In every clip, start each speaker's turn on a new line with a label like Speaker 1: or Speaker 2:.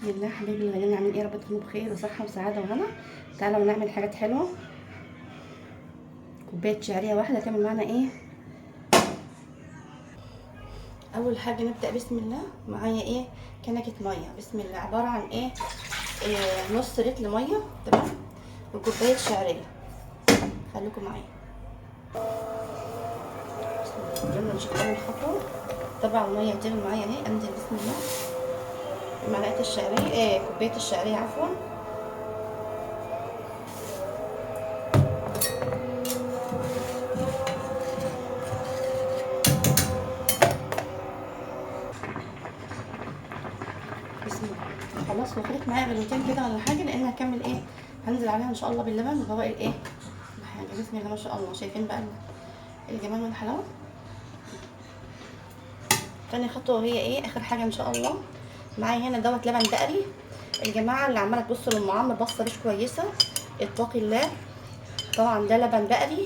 Speaker 1: بسم الله حبايبي الغاليين، عاملين ايه؟ يا رب تكونوا بخير وصحه وسعاده وهنا. تعالوا نعمل حاجات حلوه. كوبايه شعريه واحده تعمل معانا ايه؟ اول حاجه نبدا بسم الله. معايا ايه؟ كنكه ميه. بسم الله عباره عن ايه؟ نص لتر ميه، تمام، وكوبايه شعريه. خليكم معايا. بسم الله. يلا نشوف اول خطوه. طبعا الميه هتغلي معايا اهي. انزل بسم الله معلقه الشعريه، كوبايه الشعريه عفوا. بسم الله. خلاص وخدت معايا غلوتين كده ولا حاجه، لان هكمل ايه؟ هنزل عليها ان شاء الله باللبن وبواقي الايه الحاجه. بسم الله ما شاء الله. شايفين بقى الجمال والحلاوه. تاني خطوه وهي ايه؟ اخر حاجه ان شاء الله. معايا هنا دوت لبن بقري. الجماعه اللي عماله تبص لام عمرو بصه مش كويسه، اتقي الله. طبعا ده لبن بقري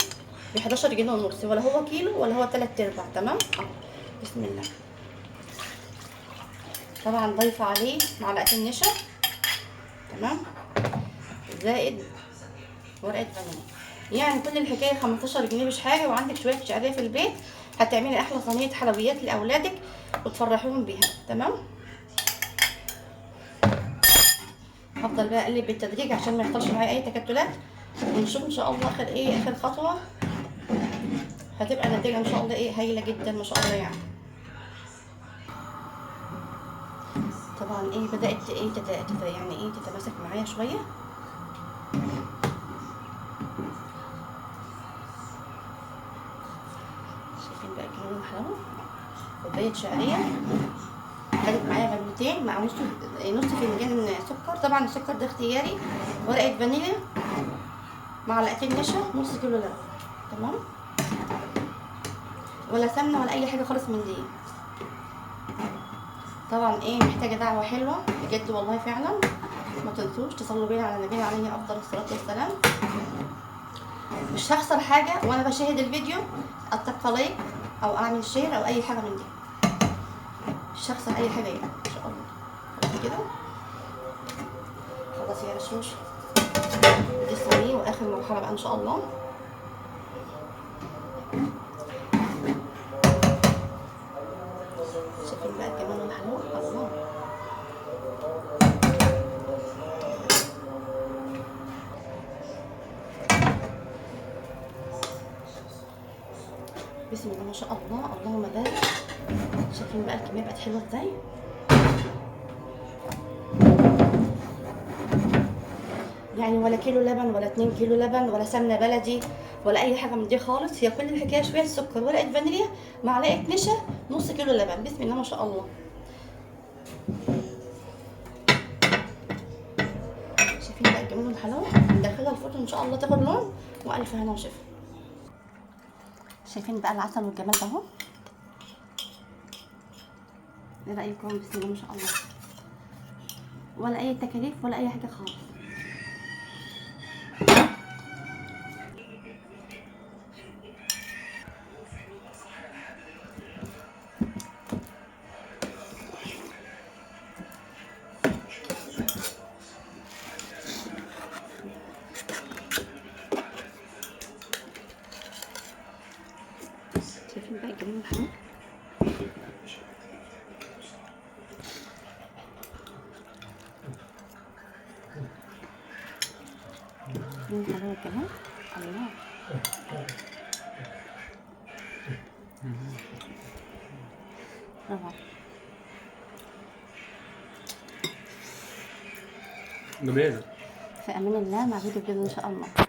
Speaker 1: ب 11 جنيه ونص، ولا هو كيلو ولا هو 3/4، تمام. بسم الله. طبعا ضايفه عليه معلقتين نشا، تمام، زائد ورقه فانيليا. يعني كل الحكايه 15 جنيه مش حاجه، وعندك شويه شعريه في البيت هتعملي احلى صينيه حلويات لاولادك وتفرحيهم بيها، تمام. هفضل بقى اقلب بالتدريج عشان ما يحصلش معايا اي تكتلات، ونشوف ان شاء الله اخر خطوه هتبقى النتيجه ان شاء الله هايله جدا ما شاء الله يعني. طبعا بدات يعني تتماسك معايا شويه. شايفين بقى الجمال والحلاوه. كوبايه شعريه خدت معايا غلوتين مع نص فنجان سكر. طبعا السكر ده اختياري. ورقه فانيليا، معلقتين نشا، نص كيلو لبن، تمام. ولا سمنه ولا اي حاجه خالص من دي. طبعا محتاجه دعوه حلوه بجد والله فعلا. ما تنسوش تصلوا بينا على النبي عليه افضل الصلاه والسلام. مش هخسر حاجه وانا بشاهد الفيديو اتقى لايك او اعمل شير او اي حاجه من دي. مش هخسر اي حاجه يعني ان شاء الله. خلاص كده، خلاص يا رشوش. دي الصينيه واخر مرحله بقى ان شاء الله. شايفين بقى الجمال والحلاوه. الله. بسم الله ما شاء الله. اللهم بارك. شايفين بقى الكميه بقت حلوه ازاي. يعني ولا كيلو لبن ولا 2 كيلو لبن ولا سمنه بلدي ولا اي حاجه من دي خالص. هي كل الحكايه شويه سكر، ورقه فانيليا، معلقه نشا، نص كيلو لبن. بسم الله ما شاء الله. شايفين بقى الجمال والحلاوه. ندخلها الفرن ان شاء الله تاخد لون، والف هنا وشفا. شايفين بقى العسل والجمال ده اهو. ايه رايكم؟ بسم الله ما شاء الله. ولا اي تكاليف ولا اي حاجه خالص. شايفين بقى الجمال والحلاوه. شايفين الحلاوه كمان. الله. روعه.
Speaker 2: جميلة.
Speaker 1: في امان الله. مع فيديو جديد ان شاء الله.